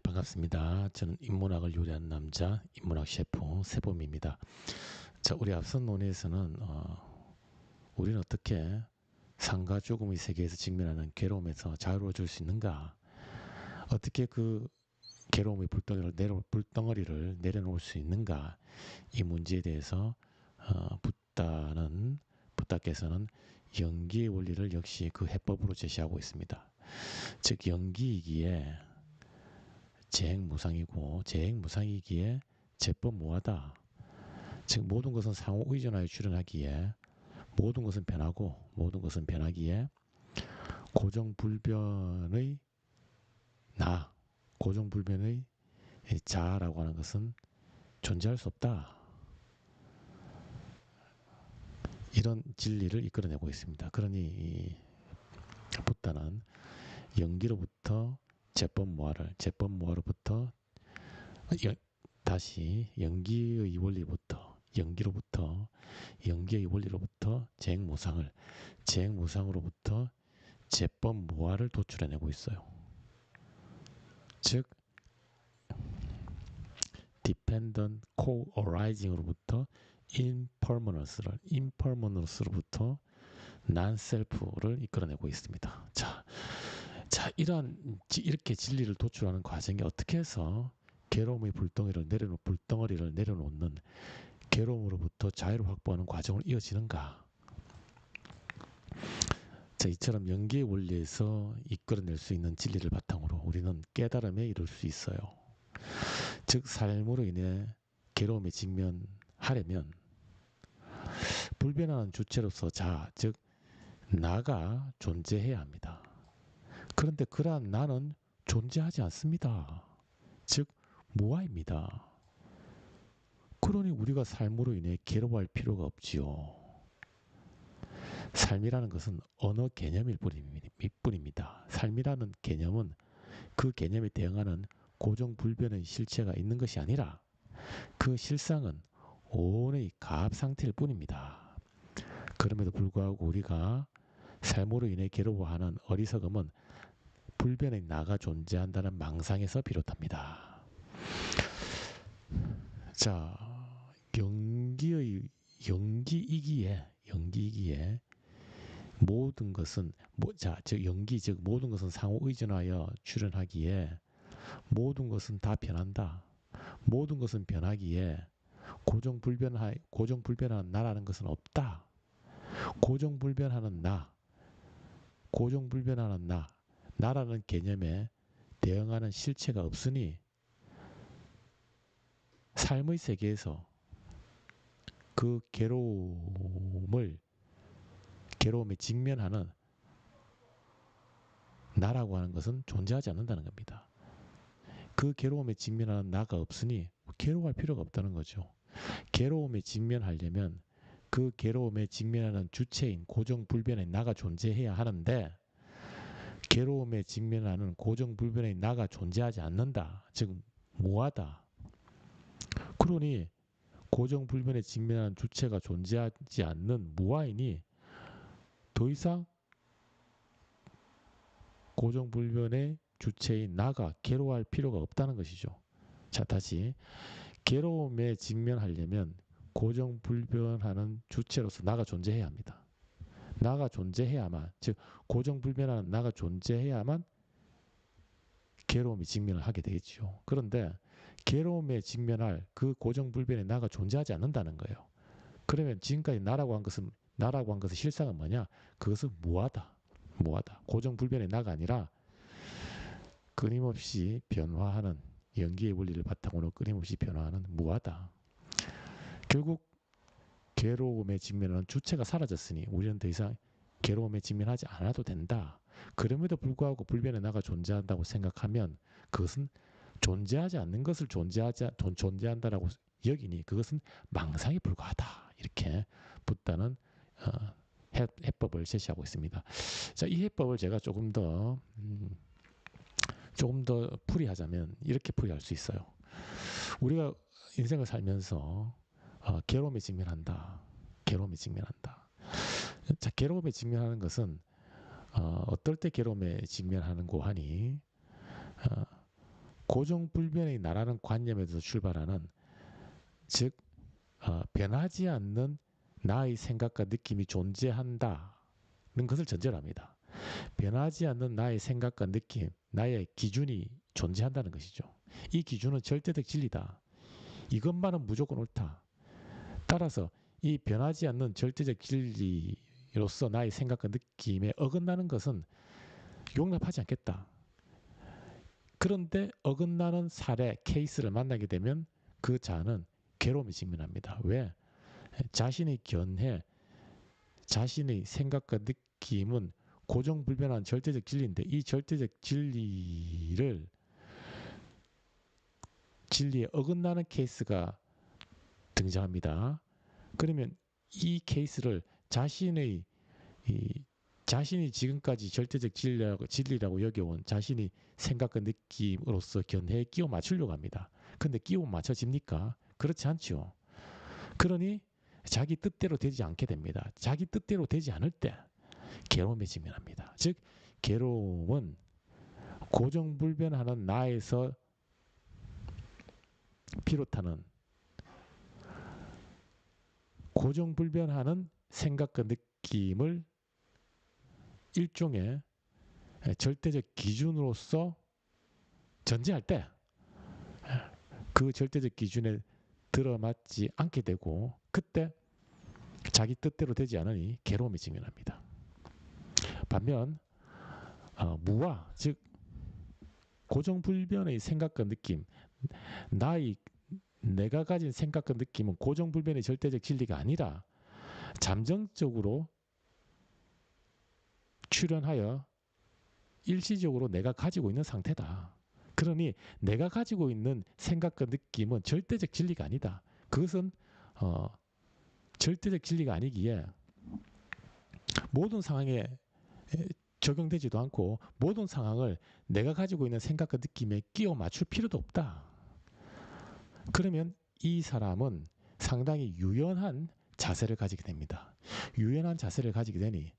반갑습니다. 저는 인문학을 요리하는 남자, 인문학 셰프 세범입니다. 자, 우리 앞선 논의에서는 우리는 어떻게 상과 죽음의 세계에서 직면하는 괴로움에서 자유로워질 수 있는가? 어떻게 그 괴로움의 불덩어리를 내려놓을 수 있는가? 이 문제에 대해서 붓다께서는 연기의 원리를 역시 그 해법으로 제시하고 있습니다. 즉 연기이기에 재행무상이기에 제법무하다. 즉 모든 것은 상호 의존하여 출현하기에 모든 것은 변하고 모든 것은 변하기에 고정불변의 고정불변의 자라고 하는 것은 존재할 수 없다. 이런 진리를 이끌어내고 있습니다. 그러니 붓다는 연기로부터 제법무화로부터 다시 연기의 원리로부터 재행무상으로부터 제법무화를 도출해내고 있어요. 즉 dependent co-arising으로부터 impermanence로부터 non-self를 이끌어내고 있습니다. 자, 이렇게 진리를 도출하는 과정이 어떻게 해서 괴로움의 불덩어리를 내려놓는 괴로움으로부터 자유를 확보하는 과정을 이어지는가? 자, 이처럼 연기의 원리에서 이끌어낼 수 있는 진리를 바탕으로 우리는 깨달음에 이룰 수 있어요. 즉 삶으로 인해 괴로움에 직면하려면 불변하는 주체로서 즉 나가 존재해야 합니다. 그런데 그러한 나는 존재하지 않습니다. 즉 무아입니다. 그러니 우리가 삶으로 인해 괴로워할 필요가 없지요. 삶이라는 것은 언어 개념일 뿐입니다. 삶이라는 개념은 그 개념에 대응하는 고정불변의 실체가 있는 것이 아니라 그 실상은 온의 가압 상태일 뿐입니다. 그럼에도 불구하고 우리가 삶으로 인해 괴로워하는 어리석음은 불변의 나가 존재한다는 망상에서 비롯합니다. 자, 연기이기에 모든 것은 즉 모든 것은 상호 의존하여 출현하기에 모든 것은 다 변한다. 모든 것은 변하기에 고정불변한 나라는 것은 없다. 고정불변하는 나라는 개념에 대응하는 실체가 없으니 삶의 세계에서 그 괴로움에 직면하는 나라고 하는 것은 존재하지 않는다는 겁니다. 그 괴로움에 직면하는 나가 없으니 괴로워할 필요가 없다는 거죠. 괴로움에 직면하려면 그 괴로움에 직면하는 주체인 고정불변의 나가 존재해야 하는데 괴로움에 직면하는 고정불변의 나가 존재하지 않는다. 즉 무하다. 그러니 고정불변에 직면하는 주체가 존재하지 않는 무아이니 더 이상 고정불변의 주체인 나가 괴로워할 필요가 없다는 것이죠. 자, 다시 괴로움에 직면하려면 고정불변하는 주체로서 나가 존재해야 합니다. 나가 존재해야만, 즉 고정불변한 나가 존재해야만 괴로움에 직면을 하게 되겠죠. 그런데 괴로움에 직면할 그 고정불변의 나가 존재하지 않는다는 거예요. 그러면 지금까지 나라고 한 것은 실상은 뭐냐? 그것은 무하다. 고정불변의 나가 아니라 끊임없이 변화하는 연기의 원리를 바탕으로 끊임없이 변화하는 무하다. 결국 괴로움에 직면하는 주체가 사라졌으니 우리는 더 이상 괴로움에 직면하지 않아도 된다. 그럼에도 불구하고 불변의 나가 존재한다고 생각하면 그것은 존재하지 않는 것을 존재한다라고 여기니 그것은 망상에 불과하다. 이렇게 붓다는 해법을 제시하고 있습니다. 자, 이 해법을 제가 조금 더 풀이하자면 이렇게 풀이할 수 있어요. 우리가 인생을 살면서 괴로움에 직면한다. 자, 괴로움에 직면하는 것은 어떨 때 괴로움에 직면하는고 하니 고정불변의 나라는 관념에서 출발하는, 즉 변하지 않는 나의 생각과 느낌이 존재한다는 것을 전제로 합니다. 변하지 않는 나의 생각과 느낌, 나의 기준이 존재한다는 것이죠. 이 기준은 절대적 진리다. 이것만은 무조건 옳다. 따라서 이 변하지 않는 절대적 진리로서 나의 생각과 느낌에 어긋나는 것은 용납하지 않겠다. 그런데 어긋나는 사례, 케이스를 만나게 되면 그 자는 괴로움에 직면합니다. 왜? 자신의 견해, 자신의 생각과 느낌은 고정불변한 절대적 진리인데 이 절대적 진리에 어긋나는 케이스가 등장합니다. 그러면 이 케이스를 자신이 지금까지 절대적 진리라고 여겨온 자신이 생각과 느낌으로서 견해에 끼워 맞추려고 합니다. 근데 끼워 맞춰집니까? 그렇지 않죠. 그러니 자기 뜻대로 되지 않게 됩니다. 자기 뜻대로 되지 않을 때 괴로움에 직면합니다. 즉 괴로움은 고정불변하는 나에서 비롯하는 고정불변하는 생각과 느낌을 일종의 절대적 기준으로서 전제할 때 그 절대적 기준에 들어맞지 않게 되고 그때 자기 뜻대로 되지 않으니 괴로움에 직면합니다. 반면 무아, 즉 고정불변의 생각과 느낌, 내가 가진 생각과 느낌은 고정불변의 절대적 진리가 아니라 잠정적으로 출현하여 일시적으로 내가 가지고 있는 상태다. 그러니 내가 가지고 있는 생각과 느낌은 절대적 진리가 아니다. 그것은 절대적 진리가 아니기에 모든 상황에 적용되지도 않고 모든 상황을 내가 가지고 있는 생각과 느낌에 끼워 맞출 필요도 없다. 그러면 이 사람은 상당히 유연한 자세를 가지게 됩니다. 유연한 자세를 가지게 되니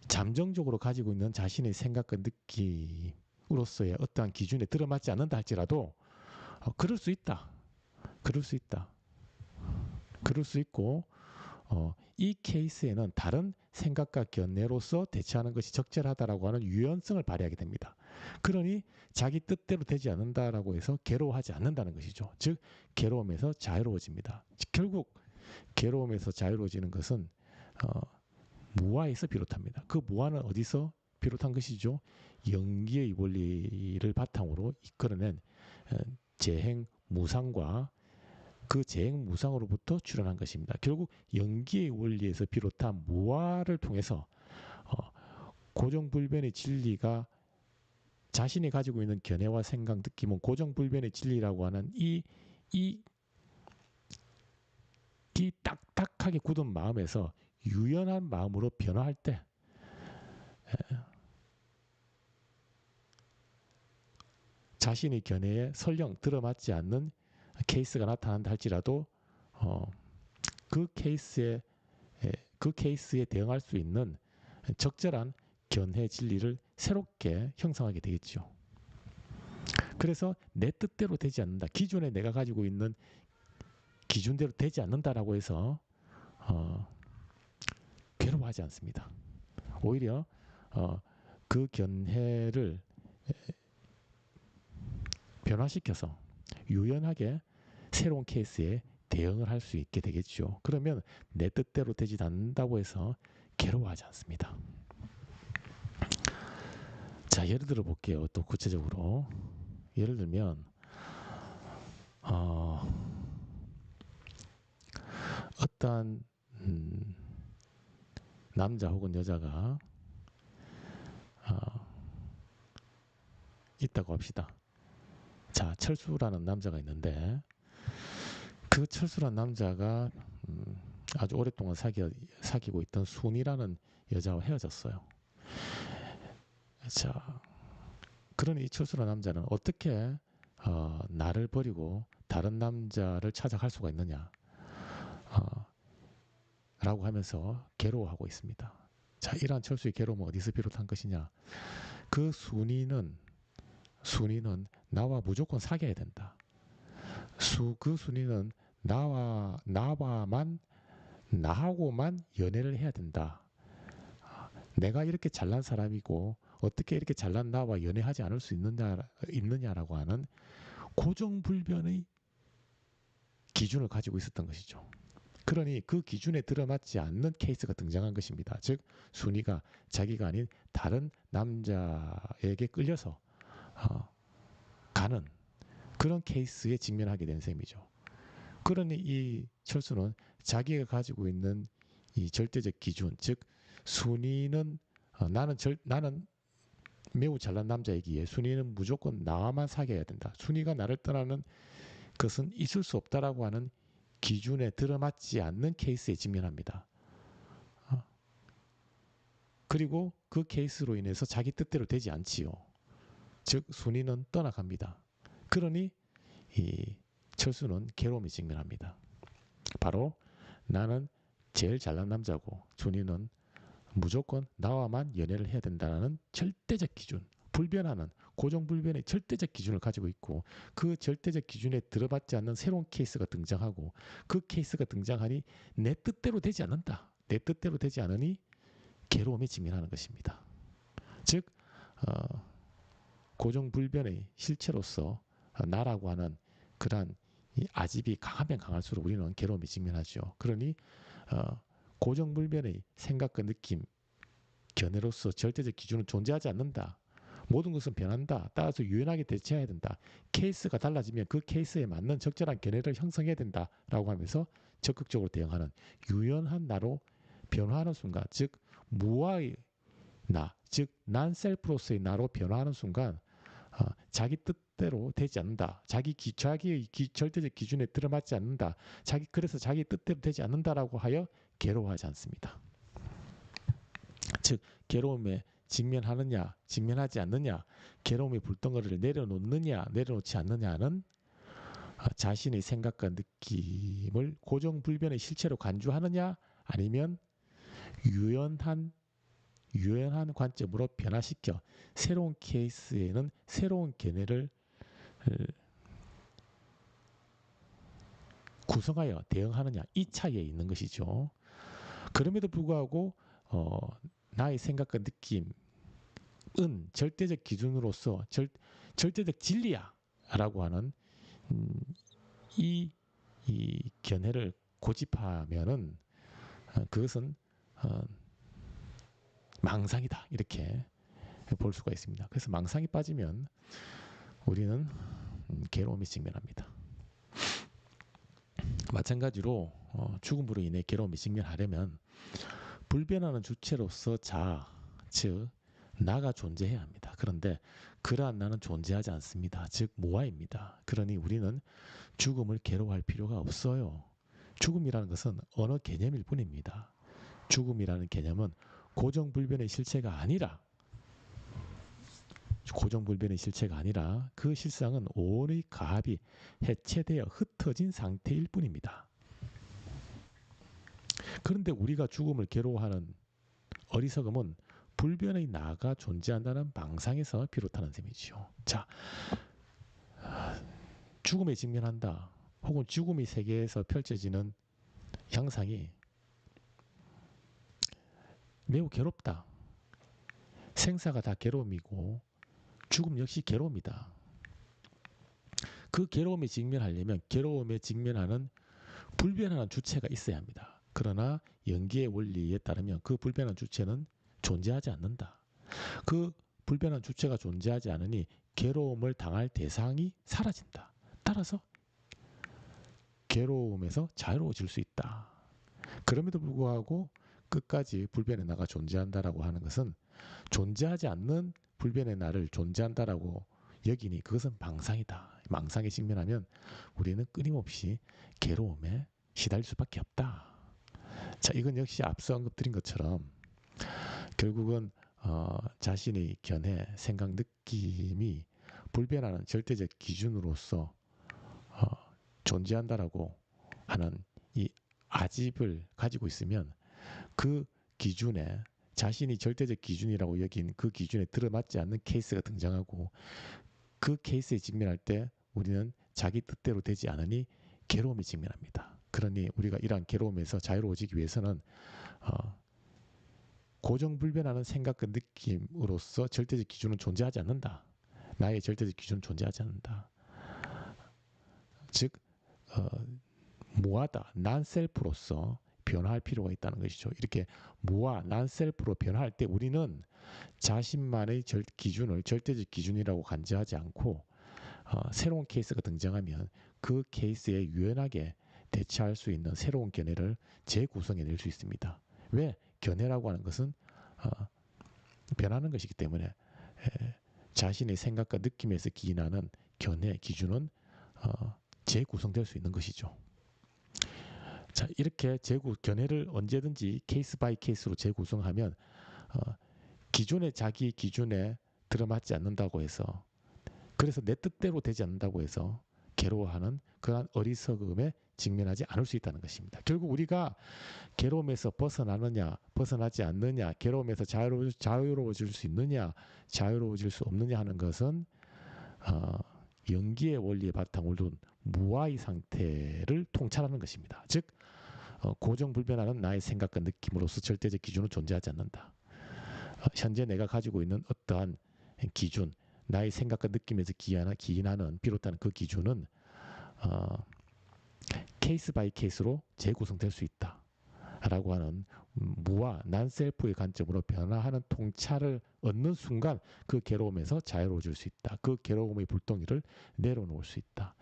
잠정적으로 가지고 있는 자신의 생각과 느낌으로서의 어떠한 기준에 들어맞지 않는다 할지라도 그럴 수 있다. 그럴 수 있다. 그럴 수 있고 이 케이스에는 다른 생각과 견해로서 대처하는 것이 적절하다라고 하는 유연성을 발휘하게 됩니다. 그러니 자기 뜻대로 되지 않는다라고 해서 괴로워하지 않는다는 것이죠. 즉 괴로움에서 자유로워집니다. 결국 괴로움에서 자유로워지는 것은 무아에서 비롯합니다. 그 무아는 어디서 비롯한 것이죠? 연기의 원리를 바탕으로 이끌어낸 재행무상과 그 재행무상으로부터 출현한 것입니다. 결국 연기의 원리에서 비롯한 무아를 통해서 고정불변의 진리가 자신이 가지고 있는 견해와 생각, 느낌은 고정불변의 진리라고 하는 이 딱딱하게 굳은 마음에서 유연한 마음으로 변화할 때 자신의 견해에 설령 들어맞지 않는 케이스가 나타난다 할지라도 그 케이스에 대응할 수 있는 적절한 견해 진리를 새롭게 형성하게 되겠죠. 그래서 내 뜻대로 되지 않는다. 기존에 내가 가지고 있는 기준대로 되지 않는다라고 해서 괴로워하지 않습니다. 오히려 그 견해를 변화시켜서 유연하게 새로운 케이스에 대응을 할 수 있게 되겠죠. 그러면 내 뜻대로 되지 않는다고 해서 괴로워하지 않습니다. 자, 예를 들어 볼게요. 또 구체적으로 예를 들면 어떠한 남자 혹은 여자가 있다고 합시다. 자, 철수라는 남자가 있는데 그 철수라는 남자가 아주 오랫동안 사귀고 있던 순이라는 여자와 헤어졌어요. 자, 그러니 이 철수라는 남자는 어떻게 나를 버리고 다른 남자를 찾아갈 수가 있느냐 라고 하면서 괴로워하고 있습니다. 자, 이러한 철수의 괴로움은 어디서 비롯한 것이냐? 그 순이는 나와 무조건 사귀어야 된다. 그 순위는 나하고만 연애를 해야 된다. 내가 이렇게 잘난 사람이고 어떻게 이렇게 잘난 나와 연애하지 않을 수 있느냐라고 하는 고정불변의 기준을 가지고 있었던 것이죠. 그러니 그 기준에 들어맞지 않는 케이스가 등장한 것입니다. 즉 순이가 자기가 아닌 다른 남자에게 끌려서 가는 그런 케이스에 직면하게 된 셈이죠. 그러니 이 철수는 자기가 가지고 있는 이 절대적 기준, 즉 순이는 나는 매우 잘난 남자이기에 순이는 무조건 나와만 사귀어야 된다. 순이가 나를 떠나는 것은 있을 수 없다라고 하는 기준에 들어맞지 않는 케이스에 직면합니다. 그리고 그 케이스로 인해서 자기 뜻대로 되지 않지요. 즉 순이는 떠나갑니다. 그러니 이 철수는 괴로움에 직면합니다. 바로 나는 제일 잘난 남자고 순이는 무조건 나와만 연애를 해야 된다는 절대적 기준, 불변하는 고정불변의 절대적 기준을 가지고 있고 그 절대적 기준에 들어맞지 않는 새로운 케이스가 등장하고 그 케이스가 등장하니 내 뜻대로 되지 않는다. 내 뜻대로 되지 않으니 괴로움에 직면하는 것입니다. 즉 고정불변의 실체로서 나라고 하는 그러한 이 아집이 강하면 강할수록 우리는 괴로움에 직면하죠. 그러니 고정불변의 생각과 느낌, 견해로서 절대적 기준은 존재하지 않는다. 모든 것은 변한다. 따라서 유연하게 대처해야 된다. 케이스가 달라지면 그 케이스에 맞는 적절한 견해를 형성해야 된다라고 하면서 적극적으로 대응하는 유연한 나로 변화하는 순간, 즉 무아의 나, 즉 난셀프로서의 나로 변화하는 순간 자기 뜻대로 되지 않는다. 자기의 절대적 기준에 들어맞지 않는다. 그래서 자기 뜻대로 되지 않는다라고 하여 괴로워하지 않습니다. 즉 괴로움에 직면하느냐 직면하지 않느냐, 괴로움의 불덩어리를 내려놓느냐 내려놓지 않느냐는 자신의 생각과 느낌을 고정불변의 실체로 간주하느냐 아니면 유연한 관점으로 변화시켜 새로운 케이스에는 새로운 견해를 구성하여 대응하느냐, 이 차이에 있는 것이죠. 그럼에도 불구하고 나의 생각과 느낌은 절대적 기준으로서 절대적 진리야 라고 하는 이 견해를 고집하면은 그것은 망상이다, 이렇게 볼 수가 있습니다. 그래서 망상이 빠지면 우리는 괴로움에 직면합니다. 마찬가지로 죽음으로 인해 괴로움에 직면하려면 불변하는 주체로서 즉 나가 존재해야 합니다. 그런데 그러한 나는 존재하지 않습니다. 즉 무아입니다. 그러니 우리는 죽음을 괴로워할 필요가 없어요. 죽음이라는 것은 언어 개념일 뿐입니다. 죽음이라는 개념은 고정불변의 실체가 아니라 그 실상은 온의 가합이 해체되어 흩어진 상태일 뿐입니다. 그런데 우리가 죽음을 괴로워하는 어리석음은 불변의 나가 존재한다는 망상에서 비롯하는 셈이지요. 자, 죽음에 직면한다 혹은 죽음의 세계에서 펼쳐지는 형상이 매우 괴롭다. 생사가 다 괴로움이고 죽음 역시 괴로움이다. 그 괴로움에 직면하려면 괴로움에 직면하는 불변하는 주체가 있어야 합니다. 그러나 연기의 원리에 따르면 그 불변한 주체는 존재하지 않는다. 그 불변한 주체가 존재하지 않으니 괴로움을 당할 대상이 사라진다. 따라서 괴로움에서 자유로워질 수 있다. 그럼에도 불구하고 끝까지 불변의 나가 존재한다라고 하는 것은 존재하지 않는 불변의 나를 존재한다라고 여기니 그것은 망상이다. 망상에 직면하면 우리는 끊임없이 괴로움에 시달릴 수밖에 없다. 자, 이건 역시 앞서 언급드린 것처럼 결국은 자신의 견해, 생각, 느낌이 불변하는 절대적 기준으로서 존재한다라고 하는 이 아집을 가지고 있으면 그 기준에 자신이 절대적 기준이라고 여긴 그 기준에 들어맞지 않는 케이스가 등장하고 그 케이스에 직면할 때 우리는 자기 뜻대로 되지 않으니 괴로움에 직면합니다. 그러니 우리가 이러한 괴로움에서 자유로워지기 위해서는 고정불변하는 생각과 느낌으로서 절대적 기준은 존재하지 않는다. 나의 절대적 기준은 존재하지 않는다. 즉 무하다, 난셀프로서 변화할 필요가 있다는 것이죠. 이렇게 무와 난셀프로 변화할 때 우리는 자신만의 기준을 절대적 기준이라고 간주하지 않고 새로운 케이스가 등장하면 그 케이스에 유연하게 대처할 수 있는 새로운 견해를 재구성해낼 수 있습니다. 왜? 견해라고 하는 것은 변하는 것이기 때문에 자신의 생각과 느낌에서 기인하는 견해, 기준은 재구성될 수 있는 것이죠. 자, 이렇게 견해를 언제든지 케이스 바이 케이스로 재구성하면 기존의 자기 기준에 들어맞지 않는다고 해서, 그래서 내 뜻대로 되지 않는다고 해서 괴로워하는 그러한 어리석음에 직면하지 않을 수 있다는 것입니다. 결국 우리가 괴로움에서 벗어나느냐 벗어나지 않느냐, 괴로움에서 자유로워질 수 있느냐 자유로워질 수 없느냐 하는 것은 연기의 원리에 바탕을 둔 무아의 상태를 통찰하는 것입니다. 즉 고정불변하는 나의 생각과 느낌으로서 절대적 기준은 존재하지 않는다. 현재 내가 가지고 있는 어떠한 기준, 나의 생각과 느낌에서 기인하는 비롯한 그 기준은 케이스 바이 케이스로 재구성될 수 있다 라고 하는 무와 난셀프의 관점으로 변화하는 통찰을 얻는 순간 그 괴로움에서 자유로워질 수 있다. 그 괴로움의 불덩이를 내려놓을 수 있다.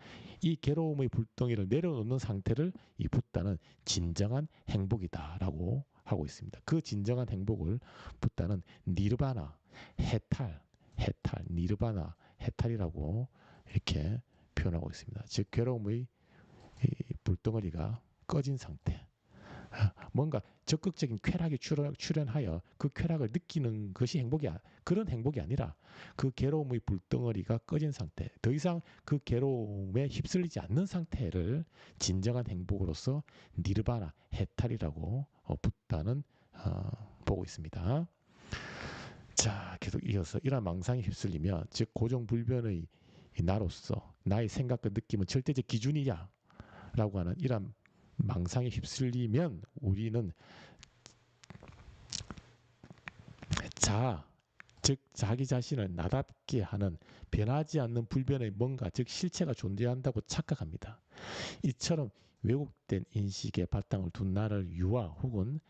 이 괴로움의 불덩이를 내려놓는 상태를 이 붓다는 진정한 행복이다 라고 하고 있습니다. 그 진정한 행복을 붓다는 니르바나, 해탈, 니르바나, 해탈이라고 이렇게 표현하고 있습니다. 즉 괴로움의 불덩어리가 꺼진 상태, 뭔가 적극적인 쾌락이 출현하여 그 쾌락을 느끼는 것이 그런 행복이 아니라 그 괴로움의 불덩어리가 꺼진 상태, 더 이상 그 괴로움에 휩쓸리지 않는 상태를 진정한 행복으로서 니르바나, 해탈이라고 붓다는 보고 있습니다. 자, 계속 이어서 이러한 망상에 휩쓸리며, 즉 고정불변의 나로서 나의 생각과 느낌은 절대적 기준이야 라고 하는 이러한 망상에 휩쓸리면 우리는 즉 자기 자신을 나답게 하는 변하지 않는 불변의 뭔가, 즉 실체가 존재한다고 착각합니다. 이처럼 왜곡된 인식에 바탕을 둔 나를 유아 혹은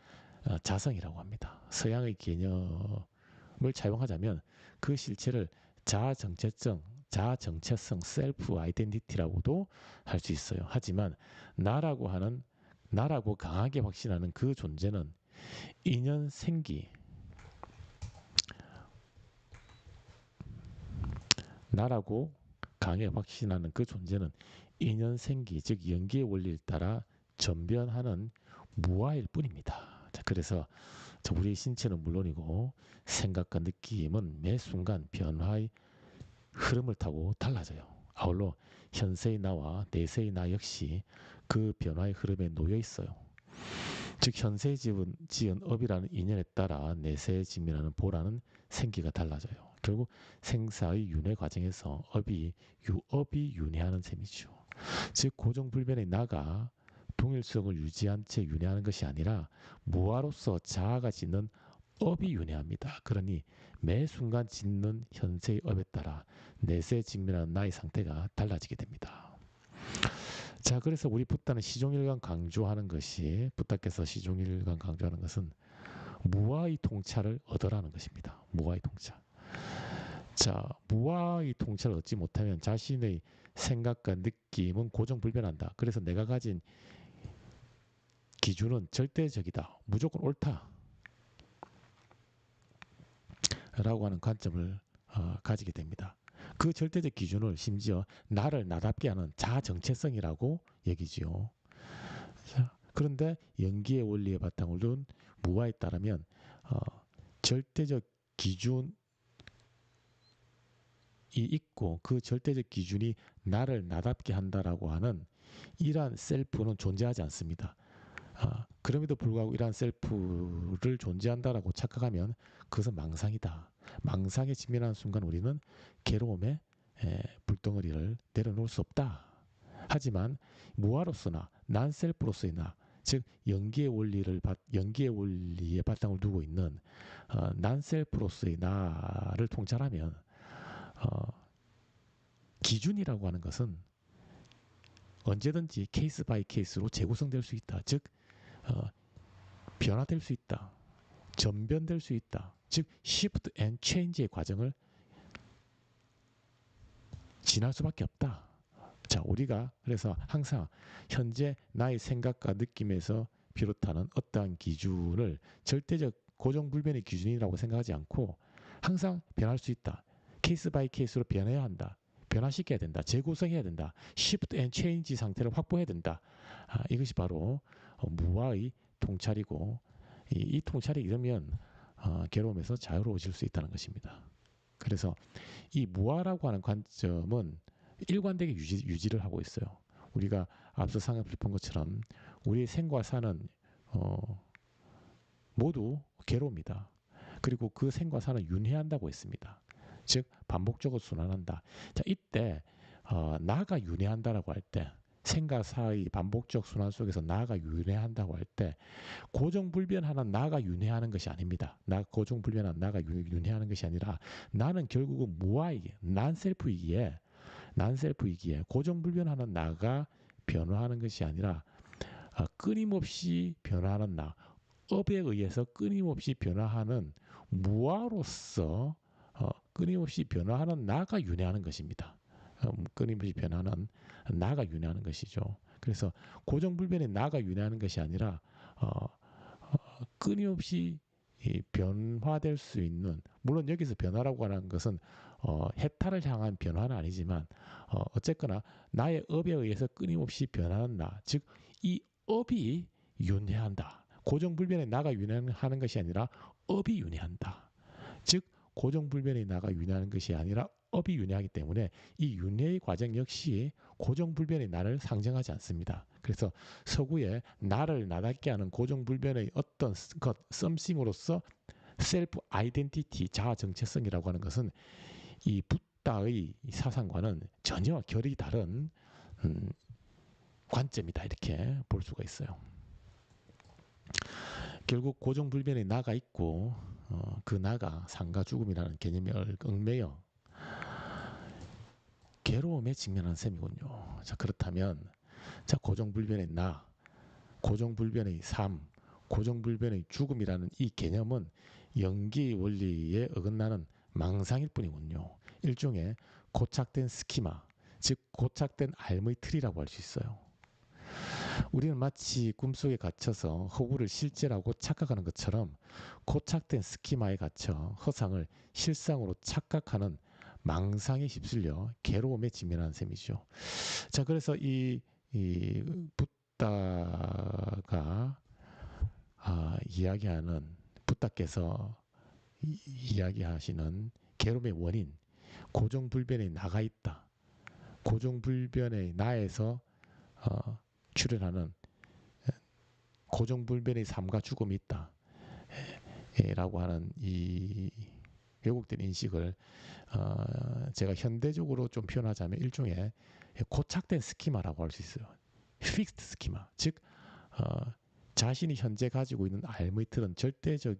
자성이라고 합니다. 서양의 개념을 차용하자면 그 실체를 자아정체성, 셀프 아이덴티티라고도 할 수 있어요. 하지만 나라고 강하게 확신하는 그 존재는 나라고 강하게 확신하는 그 존재는 인연생기, 즉 연기의 원리를 따라 전변하는 무아일 뿐입니다. 자, 그래서 우리 신체는 물론이고 생각과 느낌은 매 순간 변화의 흐름을 타고 달라져요. 아울러 현세의 나와 내세의 나 역시 그 변화의 흐름에 놓여 있어요. 즉 현세에 지은 업이라는 인연에 따라 내세에 직면하는 보라는 생기가 달라져요. 결국 생사의 윤회 과정에서 업이 윤회하는 셈이죠. 즉 고정불변의 나가 동일성을 유지한 채 윤회하는 것이 아니라 무아로서 자아가 짓는 업이 윤회합니다. 그러니 매 순간 짓는 현세의 업에 따라 내세에 직면하는 나의 상태가 달라지게 됩니다. 자, 그래서 우리 붓다는 시종일관 강조하는 것은 무아의 통찰을 얻으라는 것입니다. 무아의 통찰. 자, 무아의 통찰을 얻지 못하면 자신의 생각과 느낌은 고정불변한다. 그래서 내가 가진 기준은 절대적이다, 무조건 옳다 라고 하는 관점을 가지게 됩니다. 그 절대적 기준을 심지어 나를 나답게 하는 자정체성이라고 얘기지요. 자, 그런데 연기의 원리에 바탕을 둔 무아에 따르면 절대적 기준이 있고 그 절대적 기준이 나를 나답게 한다라고 하는 이러한 셀프는 존재하지 않습니다. 그럼에도 불구하고 이러한 셀프를 존재한다라고 착각하면 그것은 망상이다. 망상에 직면하는 순간 우리는 괴로움에 불덩어리를 내려놓을 수 없다. 하지만 무아로서나 난셀프로서나 즉 연기의 원리에 바탕을 두고 있는 난셀프로서의 나를 통찰하면 기준이라고 하는 것은 언제든지 케이스 바이 케이스로 재구성될 수 있다. 즉 변화될 수 있다. 전변될 수 있다. 즉 shift and change의 과정을 지날 수밖에 없다. 자, 우리가 그래서 항상 현재 나의 생각과 느낌에서 비롯하는 어떠한 기준을 절대적 고정불변의 기준이라고 생각하지 않고 항상 변할 수 있다. 케이스 바이 케이스로 변해야 한다. 변화시켜야 된다. 재구성해야 된다. shift and change 상태를 확보해야 된다. 이것이 바로 무아의 통찰이고 이 통찰이 이러면 괴로움에서 자유로워질 수 있다는 것입니다. 그래서 이 무아라고 하는 관점은 일관되게 유지를 하고 있어요. 우리가 앞서 살펴본 것처럼 우리의 생과 사는 모두 괴로움이다. 그리고 그 생과 사는 윤회한다고 했습니다. 즉 반복적으로 순환한다. 자, 이때 나가 윤회한다라고 할 때 생과 사의 반복적 순환 속에서 나가 윤회한다고 할 때 고정불변하는 나가 윤회하는 것이 아닙니다. 고정불변한 나가 윤회하는 것이 아니라 나는 결국은 무아이기에 난셀프이기에 고정불변하는 나가 변화하는 것이 아니라 끊임없이 변화하는 나, 업에 의해서 끊임없이 변화하는 무아로서 끊임없이 변화하는 나가 윤회하는 것입니다. 끊임없이 변화하는 나가 윤회하는 것이죠. 그래서 고정불변의 나가 윤회하는 것이 아니라 끊임없이 변화될 수 있는, 물론 여기서 변화라고 하는 것은 해탈을 향한 변화는 아니지만 어쨌거나 나의 업에 의해서 끊임없이 변하는 나, 즉 이 업이 윤회한다. 고정불변의 나가 윤회하는 것이 아니라 업이 윤회한다. 즉 고정불변의 나가 윤회하는 것이 아니라 업이 윤회하기 때문에 이 윤회의 과정 역시 고정불변의 나를 상정하지 않습니다. 그래서 서구의 나를 나답게 하는 고정불변의 어떤 것, 썸씽으로서 셀프 아이덴티티, 자아 정체성이라고 하는 것은 이 붓다의 사상과는 전혀 결이 다른 관점이다, 이렇게 볼 수가 있어요. 결국 고정불변의 나가 있고 그 나가 삶과 죽음이라는 개념에 얽매여 괴로움에 직면하는 셈이군요. 자, 그렇다면 자, 고정불변의 나, 고정불변의 삶, 고정불변의 죽음이라는 이 개념은 연기의 원리에 어긋나는 망상일 뿐이군요. 일종의 고착된 스키마, 즉 고착된 알의 틀이라고 할 수 있어요. 우리는 마치 꿈속에 갇혀서 허구를 실제라고 착각하는 것처럼 고착된 스키마에 갇혀 허상을 실상으로 착각하는 망상에 휩쓸려 괴로움에 직면하는 셈이죠. 자, 그래서 이 붓다가 이야기하는, 붓다께서 이야기하시는 괴로움의 원인, 고정불변에 나가 있다. 고정불변의 나에서 출현하는 고정불변의 삶과 죽음이 있다. 라고 하는 이 왜곡된 인식을 제가 현대적으로 좀 표현하자면 일종의 고착된 스키마라고 할 수 있어요. 픽스드 스키마, 즉 자신이 현재 가지고 있는 알의 틀은 절대적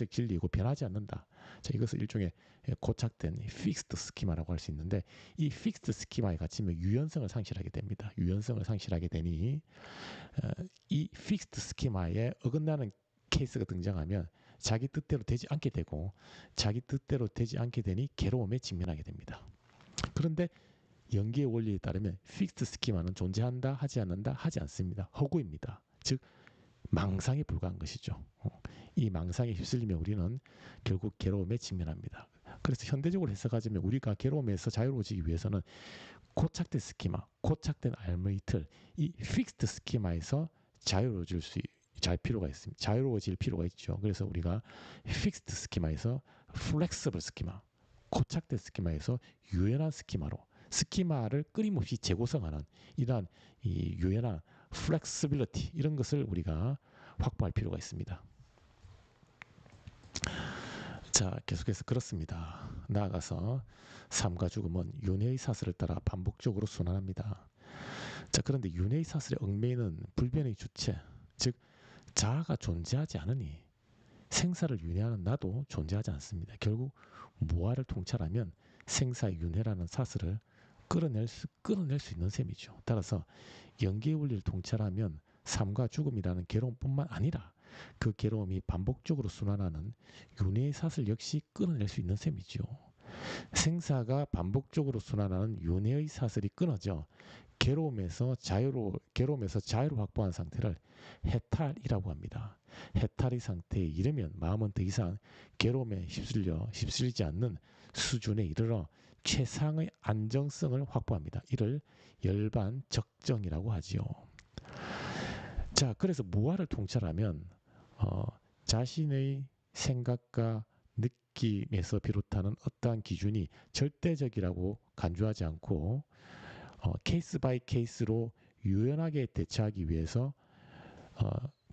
진리이고 변하지 않는다. 자, 이것을 일종의 고착된 픽스드 스키마라고 할 수 있는데, 이 픽스드 스키마에 갇히면 유연성을 상실하게 됩니다. 유연성을 상실하게 되니 이 픽스드 스키마에 어긋나는 케이스가 등장하면 자기 뜻대로 되지 않게 되고, 자기 뜻대로 되지 않게 되니 괴로움에 직면하게 됩니다. 그런데 연기의 원리에 따르면 픽스드 스키마는 존재한다, 하지 않는다, 하지 않습니다. 허구입니다. 즉 망상에 불과한 것이죠. 이 망상에 휩쓸리면 우리는 결국 괴로움에 직면합니다. 그래서 현대적으로 해석하자면 우리가 괴로움에서 자유로워지기 위해서는 고착된 스키마, 고착된 알의 틀, 이 픽스드 스키마에서 자유로워질 필요가 있죠. 그래서 우리가 픽스드 스키마에서 플렉서블 스키마, 고착된 스키마에서 유연한 스키마로 스키마를 끊임없이 재구성하는 이러한 이 유연한 플렉시빌리티, 이런 것을 우리가 확보할 필요가 있습니다. 자, 계속해서 그렇습니다. 나아가서 삶과 죽음은 윤회의 사슬을 따라 반복적으로 순환합니다. 자, 그런데 윤회의 사슬에 얽매이는 불변의 주체, 즉 자아가 존재하지 않으니 생사를 윤회하는 나도 존재하지 않습니다. 결국 무아를 통찰하면 생사의 윤회라는 사슬을 끌어낼 수 있는 셈이죠. 따라서 연계의 원리를 통찰하면 삶과 죽음이라는 괴로움뿐만 아니라 그 괴로움이 반복적으로 순환하는 윤회의 사슬 역시 끊어낼 수 있는 셈이죠. 생사가 반복적으로 순환하는 윤회의 사슬이 끊어져 괴로움에서 자유로 확보한 상태를 해탈이라고 합니다. 해탈의 상태에 이르면 마음은 더 이상 괴로움에 휩쓸리지 않는 수준에 이르러 최상의 안정성을 확보합니다. 이를 열반적정이라고 하지요. 자, 그래서 무아를 통찰하면 자신의 생각과 느낌에서 비롯하는 어떠한 기준이 절대적이라고 간주하지 않고 케이스 바이 케이스로 유연하게 대처하기 위해서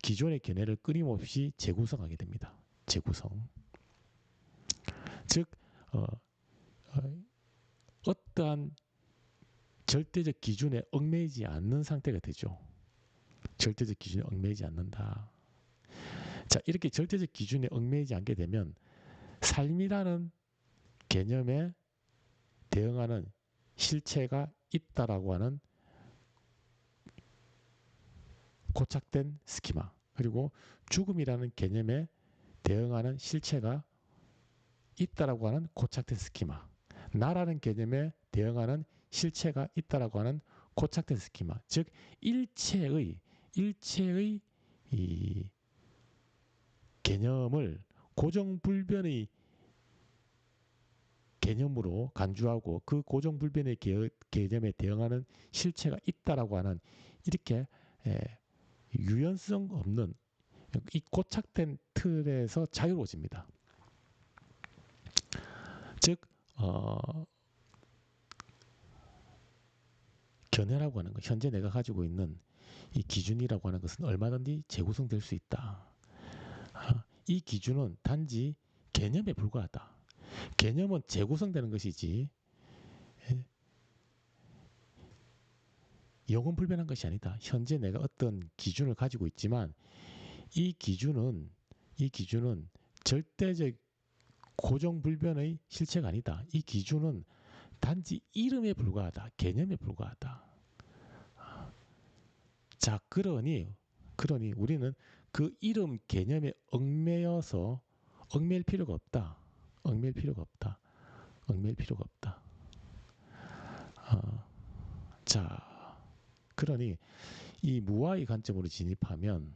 기존의 견해를 끊임없이 재구성하게 됩니다. 재구성. 즉 어떠한 절대적 기준에 얽매이지 않는 상태가 되죠. 절대적 기준에 얽매이지 않는다. 자, 이렇게 절대적 기준에 얽매이지 않게 되면 삶이라는 개념에 대응하는 실체가 있다라고 하는 고착된 스키마, 그리고 죽음이라는 개념에 대응하는 실체가 있다라고 하는 고착된 스키마, 나라는 개념에 대응하는 실체가 있다라고 하는 고착된 스키마, 즉 일체의 이 개념을 고정불변의 개념으로 간주하고 그 고정불변의 개념에 대응하는 실체가 있다라고 하는 이렇게 유연성 없는 이 고착된 틀에서 자유로워집니다. 즉 견해라고 하는 것, 현재 내가 가지고 있는 이 기준이라고 하는 것은 얼마든지 재구성될 수 있다. 이 기준은 단지 개념에 불과하다. 개념은 재구성되는 것이지 영원불변한 것이 아니다. 현재 내가 어떤 기준을 가지고 있지만 이 기준은 절대적 고정불변의 실체가 아니다. 이 기준은 단지 이름에 불과하다. 개념에 불과하다. 자, 그러니 우리는 그 이름 개념에 얽매일 필요가 없다. 얽매일 필요가 없다. 자, 그러니 이 무아의 관점으로 진입하면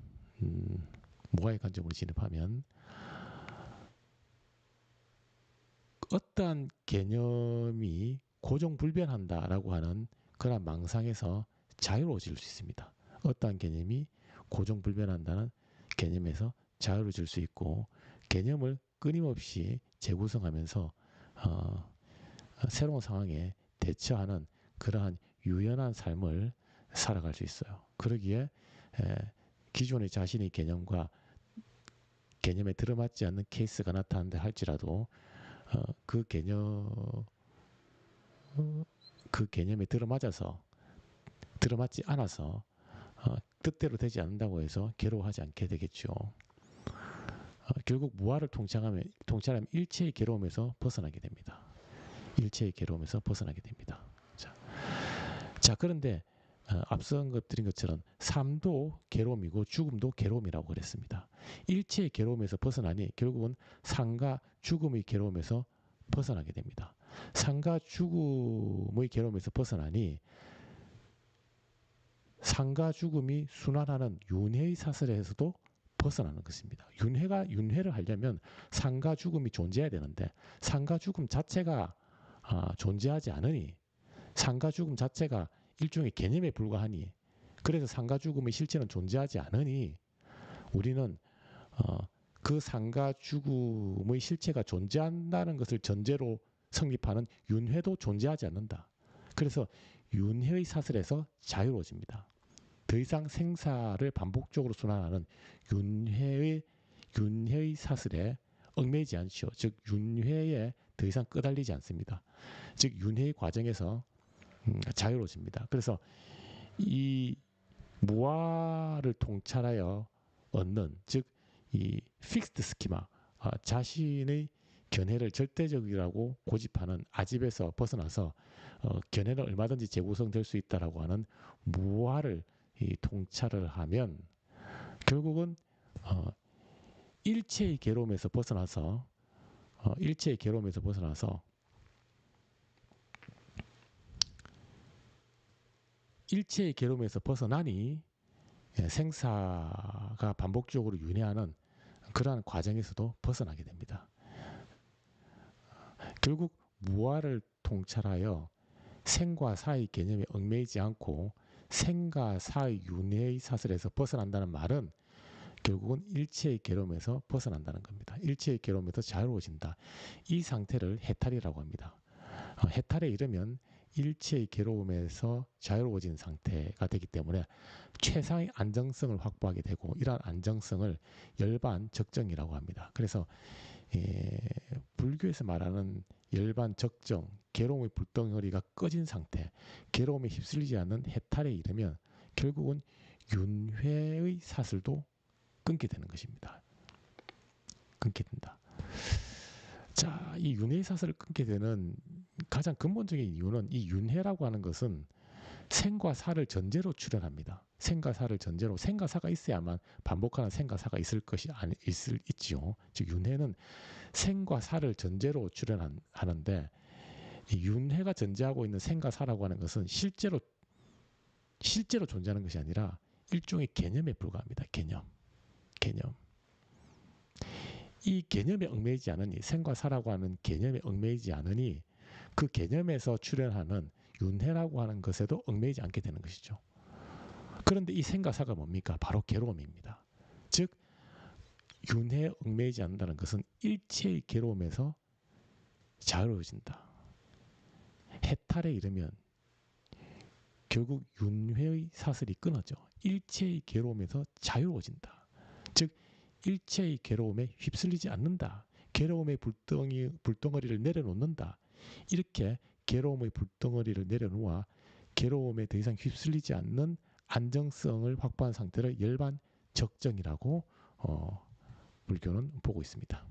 어떠한 개념이 고정불변한다라고 하는 그런 망상에서 자유로워질 수 있습니다. 어떠한 개념이 고정불변한다는 개념에서 자유로워질 수 있고 개념을 끊임없이 재구성하면서 새로운 상황에 대처하는 그러한 유연한 삶을 살아갈 수 있어요. 그러기에 기존의 자신의 개념과 개념에 들어맞지 않는 케이스가 나타난다 할지라도 그 개념에 들어맞지 않아서 뜻대로 되지 않는다고 해서 괴로워하지 않게 되겠죠. 결국 무아를 통찰하면 일체의 괴로움에서 벗어나게 됩니다. 자, 그런데 앞선 것들인 것처럼 삶도 괴로움이고 죽음도 괴로움이라고 그랬습니다. 일체의 괴로움에서 벗어나니 결국은 삶과 죽음의 괴로움에서 벗어나게 됩니다. 삶과 죽음의 괴로움에서 벗어나니 삶과 죽음이 순환하는 윤회의 사슬에서도 벗어나는 것입니다. 윤회를 하려면 삶과 죽음이 존재해야 되는데 삶과 죽음 자체가 존재하지 않으니 삶과 죽음 자체가 일종의 개념에 불과하니 그래서 삶과 죽음의 실체는 존재하지 않으니 우리는 그 삶과 죽음의 실체가 존재한다는 것을 전제로 성립하는 윤회도 존재하지 않는다. 그래서 윤회의 사슬에서 자유로워집니다. 더 이상 생사를 반복적으로 순환하는 윤회의 사슬에 얽매이지 않죠. 즉 윤회에 더 이상 끄달리지 않습니다. 즉 윤회의 과정에서 자유로워집니다. 그래서 이 무아를 통찰하여 얻는 즉 이 픽스드 스키마 자신의 견해를 절대적이라고 고집하는 아집에서 벗어나서 견해는 얼마든지 재구성될 수 있다라고 하는 무아를 통찰을 하면 결국은 일체의 괴로움에서 벗어나서 일체의 괴로움에서 벗어나서 일체의 괴로움에서 벗어나니 생사가 반복적으로 윤회하는 그러한 과정에서도 벗어나게 됩니다. 결국 무아를 통찰하여 생과 사의 개념에 얽매이지 않고 생과 사의 윤회의 사슬에서 벗어난다는 말은 결국은 일체의 괴로움에서 벗어난다는 겁니다. 일체의 괴로움에서 자유로워진다. 이 상태를 해탈이라고 합니다. 해탈에 이르면 일체의 괴로움에서 자유로워진 상태가 되기 때문에 최상의 안정성을 확보하게 되고 이러한 안정성을 열반적정이라고 합니다. 그래서 불교에서 말하는 열반적정, 괴로움의 불덩어리가 꺼진 상태, 괴로움에 휩쓸리지 않는 해탈에 이르면 결국은 윤회의 사슬도 끊게 되는 것입니다. 끊게 된다. 자, 이 윤회의 사슬을 끊게 되는 가장 근본적인 이유는 이 윤회라고 하는 것은 생과 사를 전제로 출현합니다. 생과 사를 전제로 생과 사가 있어야만 반복하는 생과 사가 있을 것이 있지요. 즉 윤회는 생과 사를 전제로 출현하는데 이 윤회가 전제하고 있는 생과 사라고 하는 것은 실제로 존재하는 것이 아니라 일종의 개념에 불과합니다. 개념. 이 개념에 얽매이지 않으니 생과 사라고 하는 개념에 얽매이지 않으니 그 개념에서 출현하는 윤회라고 하는 것에도 얽매이지 않게 되는 것이죠. 그런데 이 생과 사가 뭡니까? 바로 괴로움입니다. 즉 윤회에 얽매이지 않는다는 것은 일체의 괴로움에서 자유로워진다. 해탈에 이르면 결국 윤회의 사슬이 끊어져 일체의 괴로움에서 자유로워진다. 즉 일체의 괴로움에 휩쓸리지 않는다. 괴로움의 불덩어리를 내려놓는다. 이렇게 괴로움의 불덩어리를 내려놓아 괴로움에 더 이상 휩쓸리지 않는 안정성을 확보한 상태를 열반적정이라고 불교는 보고 있습니다.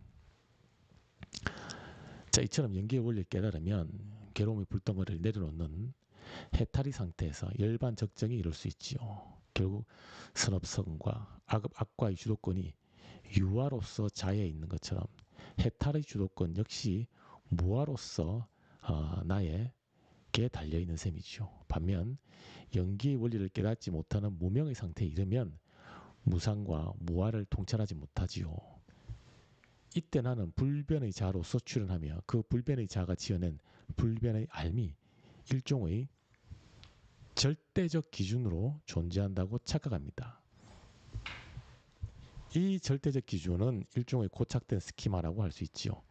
자, 이처럼 연기의 원리를 깨달으면 괴로움의 불덩어리를 내려놓는 해탈의 상태에서 열반적정이 이룰 수 있지요. 결국 선업성과 악과의 주도권이 유아로서 자해에 있는 것처럼 해탈의 주도권 역시 무아로서 나에게 달려있는 셈이죠. 반면 연기의 원리를 깨닫지 못하는 무명의 상태에 이르면 무상과 무아를 통찰하지 못하지요. 이때 나는 불변의 자로서 출현하며 그 불변의 자가 지어낸 불변의 알미 일종의 절대적 기준으로 존재한다고 착각합니다. 이 절대적 기준은 일종의 고착된 스키마라고 할 수 있지요.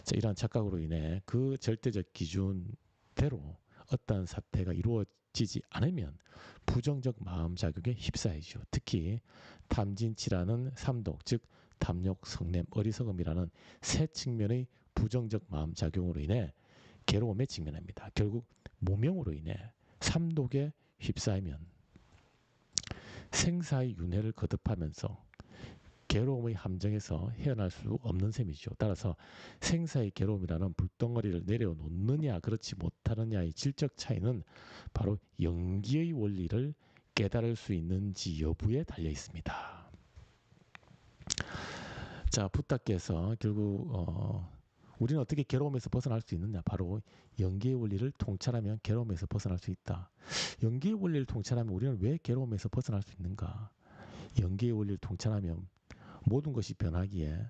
자, 이러한 착각으로 인해 그 절대적 기준대로 어떠한 사태가 이루어지지 않으면 부정적 마음자극에 휩싸이죠. 특히 탐진치라는 삼독, 즉 탐욕, 성냄, 어리석음이라는 세 측면의 부정적 마음작용으로 인해 괴로움에 직면합니다. 결국 무명으로 인해 삼독에 휩싸이면 생사의 윤회를 거듭하면서 괴로움의 함정에서 헤어날 수 없는 셈이죠. 따라서 생사의 괴로움이라는 불덩어리를 내려놓느냐 그렇지 못하느냐의 질적 차이는 바로 연기의 원리를 깨달을 수 있는지 여부에 달려 있습니다. 자, 부탁께서 결국 우리는 어떻게 괴로움에서 벗어날 수 있느냐? 바로 연기의 원리를 통찰하면 괴로움에서 벗어날 수 있다. 연기의 원리를 통찰하면 우리는 왜 괴로움에서 벗어날 수 있는가? 연기의 원리를 통찰하면 모든 것이 변하기에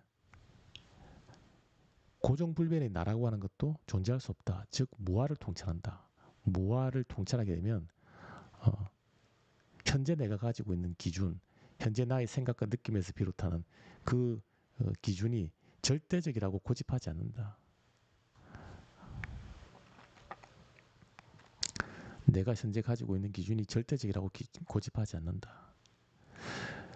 고정불변의 나라고 하는 것도 존재할 수 없다. 즉 무아를 통찰한다. 무아를 통찰하게 되면 현재 내가 가지고 있는 기준, 현재 나의 생각과 느낌에서 비롯하는 그 기준이 절대적이라고 고집하지 않는다. 내가 현재 가지고 있는 기준이 절대적이라고 고집하지 않는다.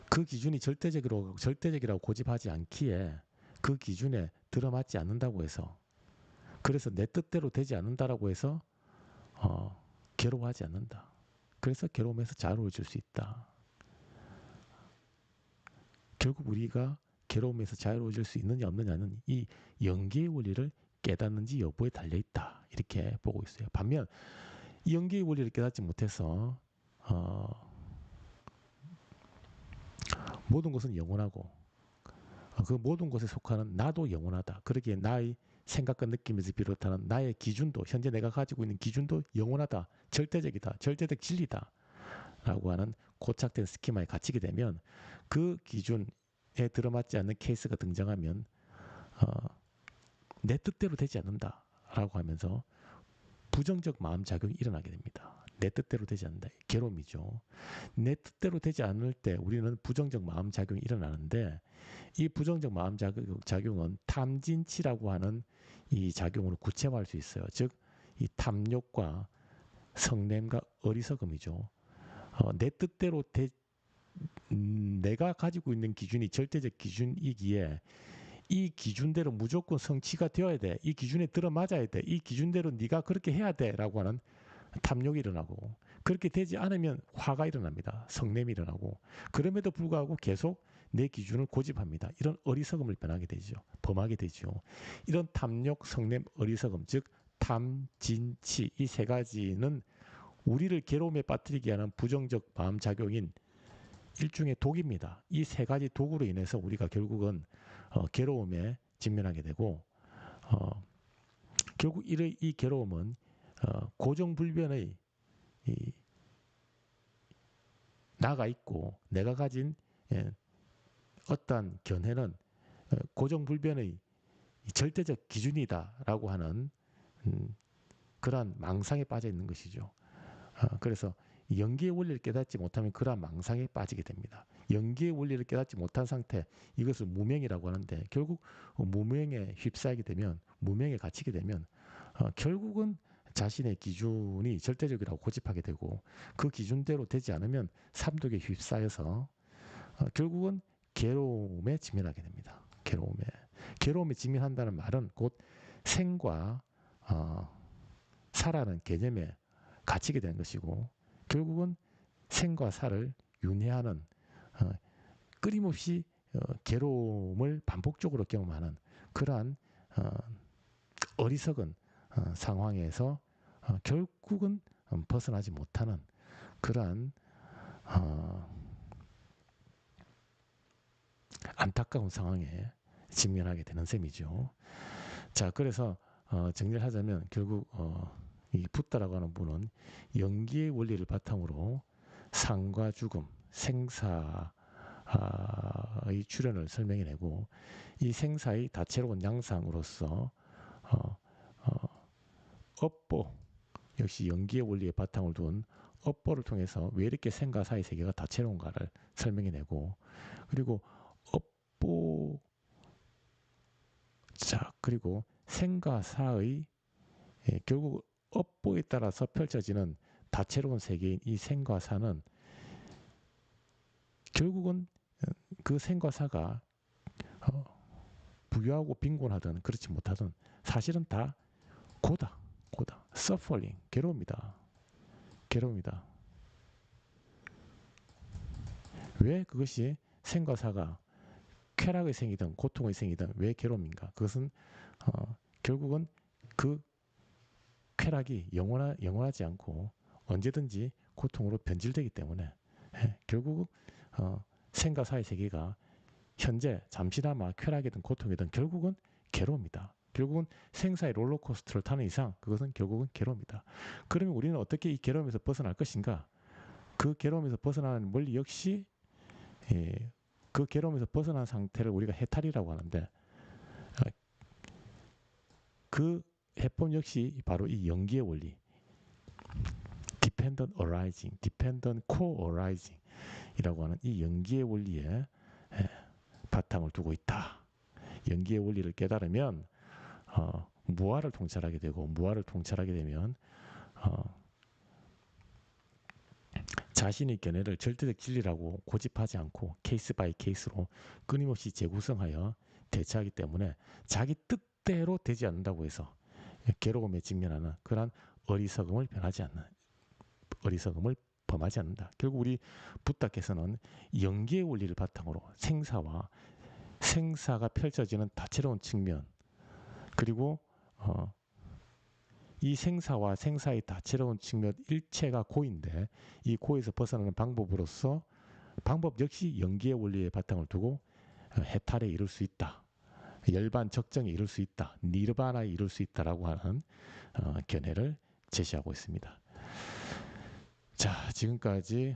그 기준이 절대적이라고 고집하지 않기에 그 기준에 들어맞지 않는다고 해서, 그래서 내 뜻대로 되지 않는다라고 해서 괴로워하지 않는다. 그래서 괴로움에서 자유로워질 수 있다. 결국 우리가 괴로움에서 자유로워질 수 있느냐 없느냐는 이 연계의 원리를 깨닫는지 여부에 달려있다. 이렇게 보고 있어요. 반면 이 연계의 원리를 깨닫지 못해서 모든 것은 영원하고 그 모든 것에 속하는 나도 영원하다. 그러기에 나의 생각과 느낌에서 비롯하는 나의 기준도, 현재 내가 가지고 있는 기준도 영원하다. 절대적이다. 절대적 진리다. 라고 하는 고착된 스키마에 갇히게 되면 그 기준에 들어맞지 않는 케이스가 등장하면 내 뜻대로 되지 않는다. 라고 하면서 부정적 마음작용이 일어나게 됩니다. 내 뜻대로 되지 않는다. 괴로움이죠. 내 뜻대로 되지 않을 때 우리는 부정적 마음작용이 일어나는데 이 부정적 마음작용은 탐진치라고 하는 이 작용으로 구체화할 수 있어요. 즉, 이 탐욕과 성냄과 어리석음이죠. 내 뜻대로 내가 가지고 있는 기준이 절대적 기준이기에 이 기준대로 무조건 성취가 되어야 돼. 이 기준에 들어맞아야 돼. 이 기준대로 네가 그렇게 해야 돼. 라고 하는 탐욕이 일어나고 그렇게 되지 않으면 화가 일어납니다. 성냄이 일어나고 그럼에도 불구하고 계속 내 기준을 고집합니다. 이런 어리석음을 범하게 되죠. 이런 탐욕, 성냄, 어리석음, 즉 탐진치 이 세 가지는 우리를 괴로움에 빠뜨리게 하는 부정적 마음작용인 일종의 독입니다. 이 세 가지 독으로 인해서 우리가 결국은 괴로움에 직면하게 되고 결국 이 괴로움은 고정불변의 나가 있고 내가 가진 어떠한 견해는 고정불변의 절대적 기준이다라고 하는 그러한 망상에 빠져 있는 것이죠. 그래서 연기의 원리를 깨닫지 못하면 그러한 망상에 빠지게 됩니다. 연기의 원리를 깨닫지 못한 상태, 이것을 무명이라고 하는데 결국 무명에 휩싸이게 되면, 무명에 갇히게 되면 결국은 자신의 기준이 절대적이라고 고집하게 되고 그 기준대로 되지 않으면 삼독에 휩싸여서 결국은 괴로움에 직면하게 됩니다. 괴로움에 직면한다는 말은 곧 생과 사라는 개념에 갇히게 되는 것이고 결국은 생과 사를 윤회하는 끊임없이 괴로움을 반복적으로 경험하는 그러한 어리석은 상황에서 결국은 벗어나지 못하는 그러한 안타까운 상황에 직면하게 되는 셈이죠. 자, 그래서 정리를 하자면 결국 이 붓다라고 하는 분은 연기의 원리를 바탕으로 상과 죽음, 생사의 출현을 설명해내고 이 생사의 다채로운 양상으로서 업보, 역시 연기의 원리에 바탕을 둔 업보를 통해서 왜 이렇게 생과 사의 세계가 다채로운가를 설명해내고 그리고 업보, 자, 그리고 생과 사의 결국 업보에 따라서 펼쳐지는 다채로운 세계인 이 생과 사는 결국은 그 생과 사가 부유하고 빈곤하든 그렇지 못하든 사실은 다 고다. suffering, 괴로움이다. 왜 그것이 생과 사가 쾌락의 생이든 고통의 생이든 왜 괴로움인가? 그것은 결국은 그 쾌락이 영원하지 않고 언제든지 고통으로 변질되기 때문에 결국 생과 사의 세계가 현재 잠시나마 쾌락이든 고통이든 결국은 괴로움이다. 결국은 생사의 롤러코스터를 타는 이상 그것은 결국은 괴로움이다. 그러면 우리는 어떻게 이 괴로움에서 벗어날 것인가? 그 괴로움에서 벗어나는 원리 역시 그 괴로움에서 벗어난 상태를 우리가 해탈이라고 하는데 그 해법 역시 바로 이 연기의 원리 dependent arising, dependent co-arising 이라고 하는 이 연기의 원리에 바탕을 두고 있다. 연기의 원리를 깨달으면 무아를 통찰하게 되고 무아를 통찰하게 되면 자신의 견해를 절대적 진리라고 고집하지 않고 케이스 바이 케이스로 끊임없이 재구성하여 대처하기 때문에 자기 뜻대로 되지 않는다고 해서 괴로움에 직면하는 그러한 어리석음을 어리석음을 범하지 않는다. 결국 우리 부다께서는 연계의 원리를 바탕으로 생사가 펼쳐지는 다채로운 측면, 그리고 이 생사와 생사의 다채로운 측면 일체가 고인데, 이 고에서 벗어나는 방법으로서 방법 역시 연계의 원리에 바탕을 두고 해탈에 이룰 수 있다. 열반 적정에 이룰 수 있다. 니르바나에 이룰 수 있다라고 하는 견해를 제시하고 있습니다. 자, 지금까지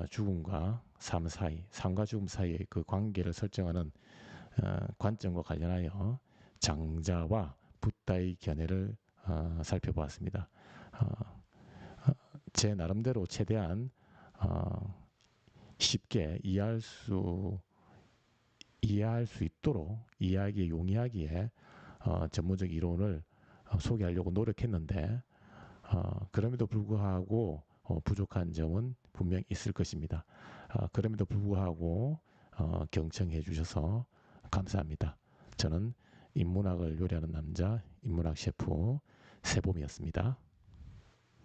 죽음과 삶 사이, 삶과 죽음 사이의 그 관계를 설정하는 관점과 관련하여 장자와 붓다의 견해를 살펴보았습니다. 제 나름대로 최대한 쉽게 이해할 수 있도록 이해하기에 용이하기에 전문적 이론을 소개하려고 노력했는데 그럼에도 불구하고 부족한 점은 분명 있을 것입니다. 그럼에도 불구하고 경청해 주셔서 감사합니다. 저는 인문학을 요리하는 남자, 인문학 셰프 세봄이었습니다.